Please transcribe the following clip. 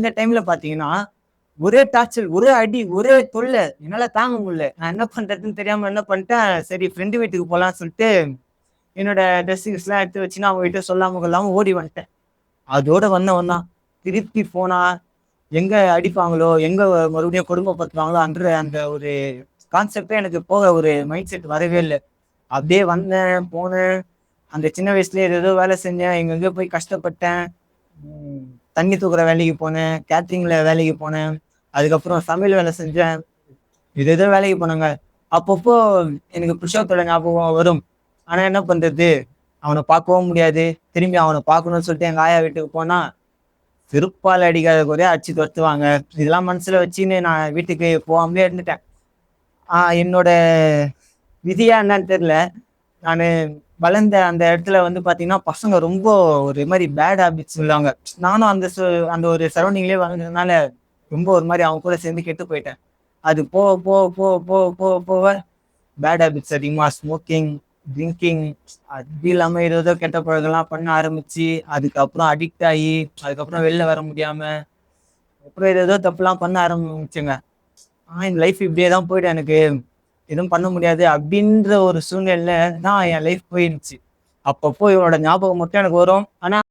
இந்த டைம்ல பாத்தீங்கன்னா ஒரே டார்ச்சல், ஒரே அடி, ஒரே தொல்லை. என்னால தாங்க முடியல. நான் என்ன பண்றதுன்னு தெரியாம என்ன பண்ணிட்டேன், சரி ஃப்ரெண்டு வீட்டுக்கு போலாம்னு சொல்லிட்டு என்னோட ட்ரெஸ்ஸிங்ஸ்லாம் எடுத்து வச்சுன்னு அவங்க கிட்ட சொல்லாம கொள்ளாம ஓடி வந்துட்டேன். அதோட வந்தவன் தான் திருப்பி போனா எங்க அடிப்பாங்களோ, எங்க மறுபடியும் கொடுமைப்படுத்துவாங்களோ அன்ற அந்த ஒரு கான்செப்டே எனக்கு போக ஒரு மைண்ட் செட் வரவே இல்லை. அப்படியே வந்தேன், போனேன். அந்த சின்ன வயசுலயே ஏதோ வேலை செஞ்சேன், எங்கெங்கயோ போய் கஷ்டப்பட்டேன். தண்ணி தூக்குற வேலைக்கு போனேன், கேட்டரிங்ல வேலைக்கு போனேன், அதுக்கப்புறம் சமையல் வேலை செஞ்சேன், ஏதோ வேலைக்கு போனாங்க. அப்பப்போ எனக்கு புருஷோத்தோட ஞாபகம் வரும். ஆனா என்ன பண்றது, அவனை பார்க்கவும் முடியாது. திரும்பி அவனை பார்க்கணும்னு சொல்லிட்டு எங்க ஆயா வீட்டுக்கு போனா செருப்பால் அடிக்காத குறையா அடிச்சு துரத்துவாங்க. இதெல்லாம் மனசுல வச்சுன்னு நான் வீட்டுக்கு போகாமலே இருந்துட்டேன். என்னோட விதியா என்னன்னு தெரியல. நான் வளர்ந்த அந்த இடத்துல வந்து பார்த்தீங்கன்னா பசங்க ரொம்ப ஒரு மாதிரி பேட் ஹேபிட்ஸ் சொல்லுவாங்க. நானும் அந்த ஒரு சரௌண்டிங்லேயே வளர்ந்ததுனால ரொம்ப ஒரு மாதிரி அவங்க கூட சேர்ந்து கெட்டு போயிட்டேன். அது போக போக போக போக போக போக பேட் ஹேபிட்ஸ் அதிகமாக ஸ்மோக்கிங், ட்ரிங்கிங், அது இல்லாமல் ஏதோ கெட்ட பழக்கம்லாம் பண்ண ஆரம்பிச்சு அதுக்கப்புறம் அடிக்ட் ஆகி அதுக்கப்புறம் வெளில வர முடியாம அப்புறம் ஏதோ தப்புலாம் பண்ண ஆரம்பிச்சுங்க. இந்த லைஃப் இப்படியே தான் போயிட்டு எனக்கு எதுவும் பண்ண முடியாது அப்படின்ற ஒரு சூழ்நிலையில தான் என் லைஃப் போயிருந்துச்சு. அப்பப்போ இவனோட ஞாபகம் மட்டும் எனக்கு வரும். ஆனா